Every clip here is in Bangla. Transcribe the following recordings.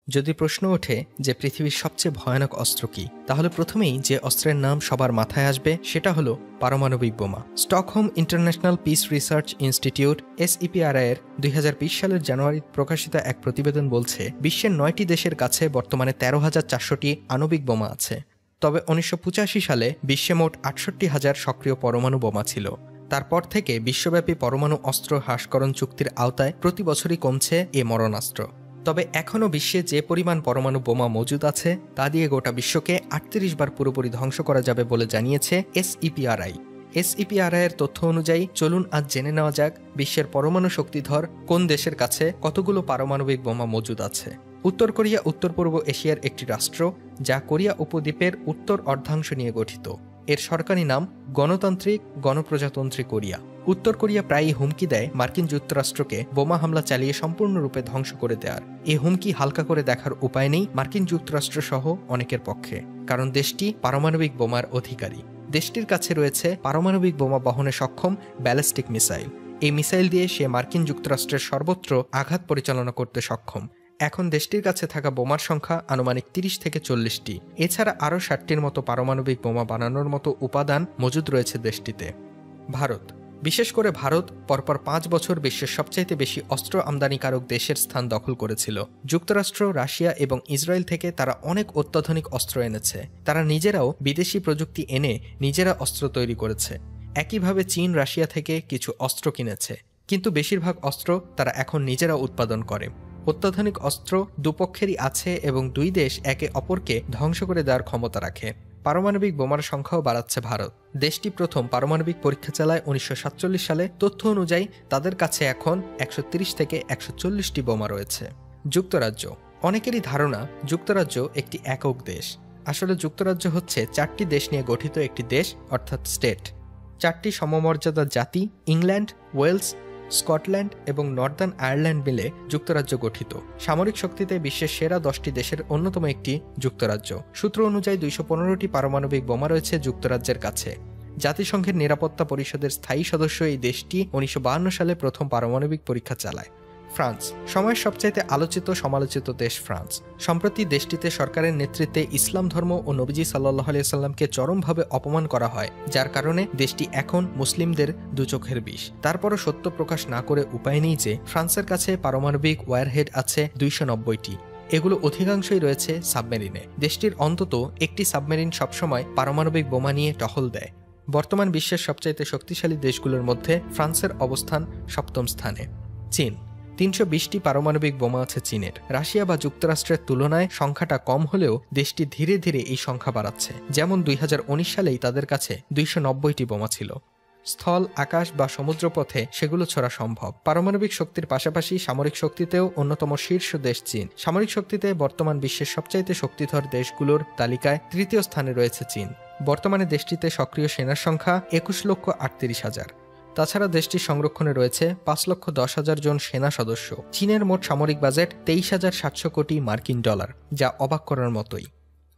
যদি প্রশ্ন ওঠে যে পৃথিবীর সবচেয়ে ভয়ানক অস্ত্র কি, তাহলে প্রথমেই যে অস্ত্রের নাম সবার মাথায় আসবে সেটা হলো পারমাণবিক বোমা। Stockholm international piece research institute SEPRI এর 2020 সালের জানুয়ারি প্রকাশিত এক প্রতিবেদন বলছে, বিশ্বের 9টি দেশের কাছে বর্তমানে 13,400টি আণবিক বোমা আছে। তবে 1985 সালে বিশ্বে মোট 68,000 সক্রিয় পরমাণু বোমা ছিল। তারপর থেকে বিশ্বব্যাপী পরমাণু অস্ত্র হ্রাসকরণ চুক্তির আওতায় প্রতি বছরই কমছে এ মরণাস্ত্র। তবে এখনও বিশ্বে যে পরিমাণ পরমাণু বোমা মজুদ আছে তা দিয়ে গোটা বিশ্বকে 38 বার পুরোপুরি ধ্বংস করা যাবে বলে জানিয়েছে SEPRI। SEPRI এর তথ্য অনুযায়ী চলুন আজ জেনে নেওয়া যাক বিশ্বের পরমাণু শক্তিধর কোন দেশের কাছে কতগুলো পারমাণবিক বোমা মজুদ আছে। উত্তর কোরিয়া উত্তর পূর্ব এশিয়ার একটি রাষ্ট্র, যা কোরিয়া উপদ্বীপের উত্তর অর্ধাংশ নিয়ে গঠিত। এর সরকারি নাম গণতান্ত্রিক গণপ্রজাতন্ত্রী কোরিয়া। উত্তর কোরিয়া প্রায়ই হুমকি দেয় মার্কিন যুক্তরাষ্ট্রকে বোমা হামলা চালিয়ে সম্পূর্ণরূপে ধ্বংস করে দেওয়ার। এই হুমকি হালকা করে দেখার উপায় নেই মার্কিন যুক্তরাষ্ট্র সহ অনেকের পক্ষে, কারণ দেশটি পারমাণবিক বোমার অধিকারী। দেশটির কাছে রয়েছে পারমাণবিক বোমা বহনে সক্ষম ব্যালিস্টিক মিসাইল। এই মিসাইল দিয়ে সে মার্কিন যুক্তরাষ্ট্রের সর্বত্র আঘাত পরিচালনা করতে সক্ষম। এখন দেশটির কাছে থাকা বোমার সংখ্যা আনুমানিক 30 থেকে 40টি। এছাড়া আরও 60টির মতো পারমাণবিক বোমা বানানোর মতো উপাদান মজুদ রয়েছে দেশটিতে। ভারত, বিশেষ করে ভারত পরপর 5 বছর বিশ্বের সবচাইতে বেশি অস্ত্র আমদানিকারক দেশের স্থান দখল করেছিল। যুক্তরাষ্ট্র, রাশিয়া এবং ইসরায়েল থেকে তারা অনেক অত্যাধুনিক অস্ত্র এনেছে। তারা নিজেরাও বিদেশি প্রযুক্তি এনে নিজেরা অস্ত্র তৈরি করেছে। একইভাবে চীন রাশিয়া থেকে কিছু অস্ত্র কিনেছে, কিন্তু বেশিরভাগ অস্ত্র তারা এখন নিজেরা উৎপাদন করে। অত্যাধুনিক অস্ত্র দুপক্ষেরই আছে এবং দুই দেশ একে অপরকে ধ্বংস করে দেওয়ার ক্ষমতা রাখে। পারমাণবিক বোমার সংখ্যাও বাড়াচ্ছে ভারত। দেশটি প্রথম পারমাণবিক পরীক্ষা চালায় 1947 সালে। তথ্য অনুযায়ী তাদের কাছে এখন 130 থেকে 140টি বোমা রয়েছে। যুক্তরাজ্য, অনেকেরই ধারণা যুক্তরাজ্য একটি একক দেশ। আসলে যুক্তরাজ্য হচ্ছে 4টি দেশ নিয়ে গঠিত একটি দেশ, অর্থাৎ স্টেট। 4টি সমমর্যাদা জাতি ইংল্যান্ড, ওয়েলস, স্কটল্যান্ড এবং নর্দার্ন আয়ারল্যান্ড মিলে যুক্তরাজ্য গঠিত। সামরিক শক্তিতে বিশ্বের সেরা 10টি দেশের অন্যতম একটি যুক্তরাজ্য। সূত্র অনুযায়ী 215টি পারমাণবিক বোমা রয়েছে যুক্তরাজ্যের কাছে। জাতিসংঘের নিরাপত্তা পরিষদের স্থায়ী সদস্য এই দেশটি 1952 সালে প্রথম পারমাণবিক পরীক্ষা চালায়। ফ্রান্স, সময়ের সবচাইতে আলোচিত সমালোচিত দেশ ফ্রান্স। সম্প্রতি দেশটিতে সরকারের নেতৃত্বে ইসলাম ধর্ম ও নবীজি সাল্লাল্লাহু আলাইহি সাল্লামকে চরমভাবে অপমান করা হয়, যার কারণে দেশটি এখন মুসলিমদের দুচোখের বিষ। তারপরও সত্য প্রকাশ না করে উপায় নেই যে ফ্রান্সের কাছে পারমাণবিক ওয়ারহেড আছে 290টি। এগুলো অধিকাংশই রয়েছে সাবমেরিনে। দেশটির অন্তত একটি সাবমেরিন সবসময় পারমাণবিক বোমা নিয়ে টহল দেয়। বর্তমান বিশ্বের সবচাইতে শক্তিশালী দেশগুলোর মধ্যে ফ্রান্সের অবস্থান 7ম স্থানে। চীন, 320টি পারমাণবিক বোমা আছে চীনের। রাশিয়া বা যুক্তরাষ্ট্রের তুলনায় সংখ্যাটা কম হলেও দেশটি ধীরে ধীরে এই সংখ্যা বাড়াচ্ছে। যেমন 2019 সালেই তাদের কাছে 290টি বোমা ছিল। স্থল, আকাশ বা সমুদ্রপথে সেগুলো ছোড়া সম্ভব। পারমাণবিক শক্তির পাশাপাশি সামরিক শক্তিতেও অন্যতম শীর্ষ দেশ চীন। সামরিক শক্তিতে বর্তমান বিশ্বের সবচাইতে শক্তিধর দেশগুলোর তালিকায় 3য় স্থানে রয়েছে চীন। বর্তমানে দেশটিতে সক্রিয় সেনার সংখ্যা 21,38,000। তাছাড়া দেশটির সংরক্ষণে রয়েছে 5,10,000 জন সেনা সদস্য। চীনের মোট সামরিক বাজেট 23,700 কোটি মার্কিন ডলার, যা অবাক করার মতোই।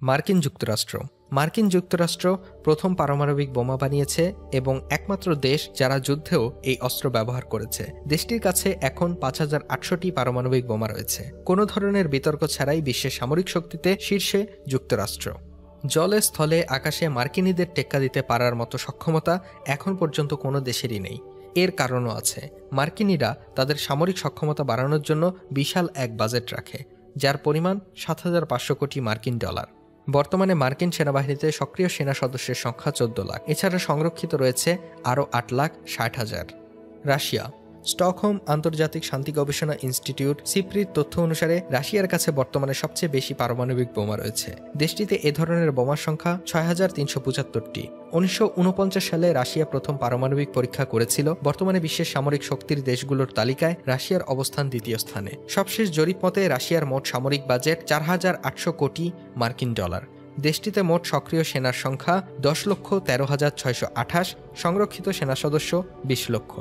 মার্কিন যুক্তরাষ্ট্র, মার্কিন যুক্তরাষ্ট্র প্রথম পারমাণবিক বোমা বানিয়েছে এবং একমাত্র দেশ যারা যুদ্ধেও এই অস্ত্র ব্যবহার করেছে। দেশটির কাছে এখন 5,800টি পারমাণবিক বোমা রয়েছে। কোনো ধরনের বিতর্ক ছাড়াই বিশ্বের সামরিক শক্তিতে শীর্ষে যুক্তরাষ্ট্র। জলে, স্থলে, আকাশে মার্কিনীদের টেক্কা দিতে পারার মতো সক্ষমতা এখন পর্যন্ত কোনো দেশেরই নেই। এর কারণও আছে। মার্কিনীরা তাদের সামরিক সক্ষমতা বাড়ানোর জন্য বিশাল এক বাজেট রাখে, যার পরিমাণ 7,500 কোটি মার্কিন ডলার। বর্তমানে মার্কিন সেনাবাহিনীতে সক্রিয় সেনা সদস্যের সংখ্যা 14 লাখ। এছাড়া সংরক্ষিত রয়েছে আরও 8,60,000। রাশিয়া, স্টকহোম আন্তর্জাতিক শান্তি গবেষণা ইনস্টিটিউট সিপ্রির তথ্য অনুসারে রাশিয়ার কাছে বর্তমানে সবচেয়ে বেশি পারমাণবিক বোমা রয়েছে। দেশটিতে এ ধরনের বোমার সংখ্যা 6,375টি। 1949 সালে রাশিয়া প্রথম পারমাণবিক পরীক্ষা করেছিল। বর্তমানে বিশ্বের সামরিক শক্তির দেশগুলোর তালিকায় রাশিয়ার অবস্থান 2য় স্থানে। সবশেষ জরিপ মতে রাশিয়ার মোট সামরিক বাজেট 4,800 কোটি মার্কিন ডলার। দেশটিতে মোট সক্রিয় সেনার সংখ্যা 10,13,628, সংরক্ষিত সেনা সদস্য 20 লক্ষ।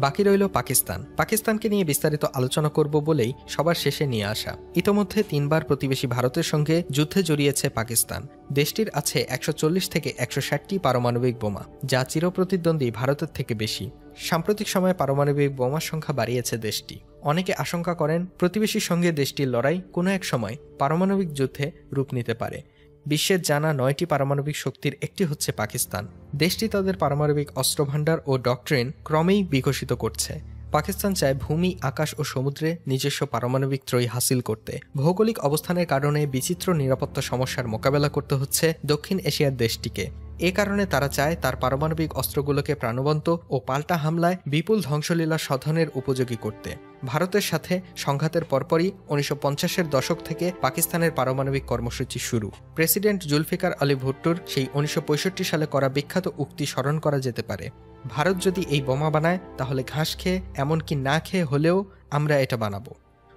বাকি রইল পাকিস্তান। পাকিস্তানকে নিয়ে বিস্তারিত আলোচনা করব বলেই সবার শেষে নিয়ে আসা। ইতোমধ্যে 3বার প্রতিবেশী ভারতের সঙ্গে যুদ্ধে জড়িয়েছে পাকিস্তান। দেশটির আছে 140 থেকে 160টি পারমাণবিক বোমা, যা চিরপ্রতিদ্বন্দ্বী ভারতের থেকে বেশি। সাম্প্রতিক সময়ে পারমাণবিক বোমার সংখ্যা বাড়িয়েছে দেশটি। অনেকে আশঙ্কা করেন প্রতিবেশীর সঙ্গে দেশটির লড়াই কোনো এক সময় পারমাণবিক যুদ্ধে রূপ নিতে পারে। বিশ্বের জানা 9টি পারমাণবিক শক্তির একটি হচ্ছে পাকিস্তান। দেশটি তাদের পারমাণবিক অস্ত্রভাণ্ডার ও ডক্ট্রিন ক্রমেই বিকশিত করছে। পাকিস্তান চায় ভূমি, আকাশ ও সমুদ্রে নিজস্ব পারমাণবিক ত্রয়ী হাসিল করতে। ভৌগোলিক অবস্থানের কারণে বিচিত্র নিরাপত্তা সমস্যার মোকাবেলা করতে হচ্ছে দক্ষিণ এশিয়ার দেশটিকে। এ কারণে তারা চায় তার পারমাণবিক অস্ত্রগুলোকে প্রাণবন্ত ও পাল্টা হামলায় বিপুল ধ্বংসলীলা সাধনের উপযোগী করতে। ভারতের সাথে সংঘাতের পরপরই 1950-এর দশক থেকে পাকিস্তানের পারমাণবিক কর্মসূচি শুরু। প্রেসিডেন্ট জুলফিকার আলী ভুট্টোর সেই 1965 সালে করা বিখ্যাত উক্তি স্মরণ করা যেতে পারে, ভারত যদি এই বোমা বানায় তাহলে ঘাস খেয়ে এমনকি না খেয়ে হলেও আমরা এটা বানাবো।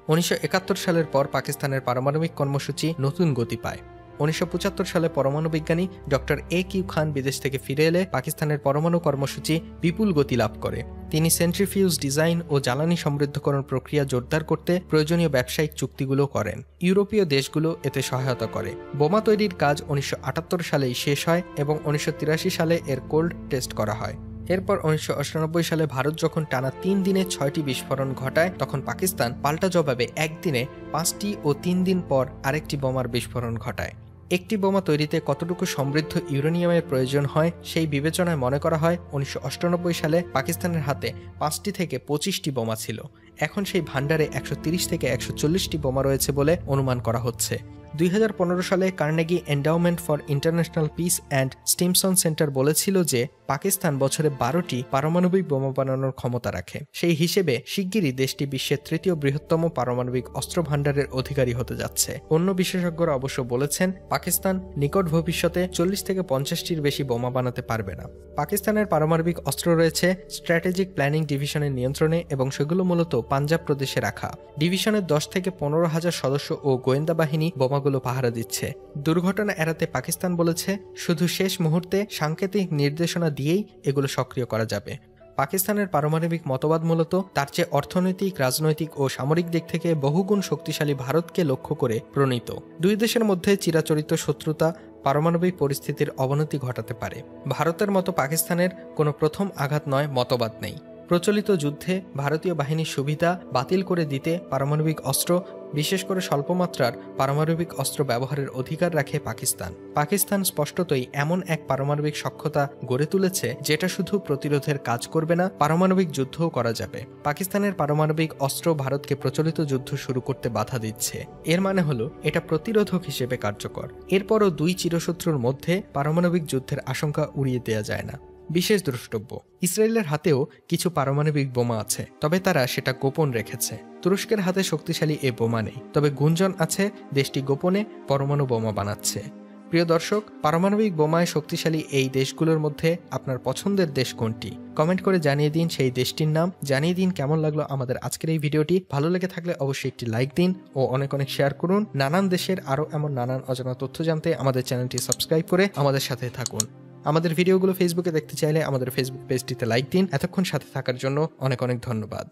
1971 সালের পর পাকিস্তানের পারমাণবিক কর্মসূচি নতুন গতি পায়। 1975 সালে পরমাণু বিজ্ঞানী ডক্টর কিউ খান বিদেশ থেকে ফিরে এলে পাকিস্তানের পরমাণু কর্মসূচি বিপুল গতি লাভ করে। তিনি সেন্ট্রিফিউজ ডিজাইন ও জ্বালানি সমৃদ্ধকরণ প্রক্রিয়া জোরদার করতে প্রয়োজনীয় ব্যবসায়িক চুক্তিগুলো করেন। ইউরোপীয় দেশগুলো এতে সহায়তা করে। বোমা তৈরির কাজ 1978 সালেই শেষ হয় এবং 1983 সালে এর কোল্ড টেস্ট করা হয়। এরপর 1998 সালে ভারত যখন টানা 3 দিনে 6টি বিস্ফোরণ ঘটায়, তখন পাকিস্তান পাল্টা জবাবে একদিনে 5টি ও 3 দিন পর আরেকটি বোমার বিস্ফোরণ ঘটায়। একটি বোমা তৈরিতে কতটুকু সমৃদ্ধ ইউরেনিয়ামের প্রয়োজন হয় সেই বিবেচনায় মনে করা হয় 1998 সালে পাকিস্তানের হাতে 5টি থেকে 25টি বোমা ছিল। এখন সেই ভান্ডারে 130 থেকে 140টি বোমা রয়েছে বলে অনুমান করা হচ্ছে। 2015 সালে Carnegie endowment for international piece and Stimson centre বলেছিল যে পাকিস্তান বছরে 12টি পারমাণবিক বোমা বানানোর ক্ষমতা রাখে। সেই হিসেবে শিগগিরই দেশটি বিশ্বের 3য় বৃহত্তম পারমাণবিক অস্ত্র ভাণ্ডারের অধিকারী হতে যাচ্ছে। অন্য বিশেষজ্ঞরা অবশ্য বলেছেন পাকিস্তান নিকট ভবিষ্যতে 40 থেকে 50টির বেশি বোমা বানাতে পারবে না। পাকিস্তানের পারমাণবিক অস্ত্র রয়েছে স্ট্র্যাটেজিক প্ল্যানিং ডিভিশনের নিয়ন্ত্রণে এবং সেগুলো মূলত পাঞ্জাব প্রদেশে রাখা। ডিভিশনের 10 থেকে 15,000 সদস্য ও গোয়েন্দা বাহিনী বোমাগুলো পাহারা দিচ্ছে। দুর্ঘটনা এড়াতে পাকিস্তান বলেছে শুধু শেষ মুহূর্তে সাংকেতিক নির্দেশনা দিয়েই এগুলো সক্রিয় করা যাবে। পাকিস্তানের পারমাণবিক মতবাদ মূলত তার চেয়ে অর্থনৈতিক, রাজনৈতিক ও সামরিক দিক থেকে বহুগুণ শক্তিশালী ভারতকে লক্ষ্য করে প্রণীত। দুই দেশের মধ্যে চিরাচরিত শত্রুতা পারমাণবিক পরিস্থিতির অবনতি ঘটাতে পারে। ভারতের মতো পাকিস্তানের কোনো প্রথম আঘাত নয়, মতবাদ নেই। প্রচলিত যুদ্ধে ভারতীয় বাহিনীর সুবিধা বাতিল করে দিতে পারমাণবিক অস্ত্র, বিশেষ করে স্বল্পমাত্রার পারমাণবিক অস্ত্র ব্যবহারের অধিকার রাখে পাকিস্তান। পাকিস্তান স্পষ্টতই এমন এক পারমাণবিক সক্ষমতা গড়ে তুলেছে যেটা শুধু প্রতিরোধের কাজ করবে না, পারমাণবিক যুদ্ধও করা যাবে। পাকিস্তানের পারমাণবিক অস্ত্র ভারতকে প্রচলিত যুদ্ধ শুরু করতে বাধা দিচ্ছে। এর মানে হলো এটা প্রতিরোধক হিসেবে কার্যকর। এরপরও দুই চিরশত্রুর মধ্যে পারমাণবিক যুদ্ধের আশঙ্কা উড়িয়ে দেওয়া যায় না। বিশেষ দ্রষ্টব্য, ইসরায়েলের হাতেও কিছু পারমাণবিক বোমা আছে, তবে তারা সেটা গোপন রেখেছে। তুরস্কের হাতে শক্তিশালী এ বোমা নেই, তবে গুঞ্জন আছে দেশটি গোপনে পরমাণু বোমা বানাচ্ছে। প্রিয় দর্শক, পারমাণবিক বোমায় শক্তিশালী এই দেশগুলোর মধ্যে আপনার পছন্দের দেশ কোনটি? কমেন্ট করে জানিয়ে দিন সেই দেশটির নাম। জানিয়ে দিন কেমন লাগলো আমাদের আজকের এই ভিডিওটি। ভালো লেগে থাকলে অবশ্যই একটি লাইক দিন ও অনেক অনেক শেয়ার করুন। নানান দেশের আরও এমন নানান অজানা তথ্য জানতে আমাদের চ্যানেলটি সাবস্ক্রাইব করে আমাদের সাথে থাকুন। আমাদের ভিডিওগুলো ফেসবুকে দেখতে চাইলে আমাদের ফেসবুক পেজটিতে লাইক দিন। এতক্ষণ সাথে থাকার জন্য অনেক অনেক ধন্যবাদ।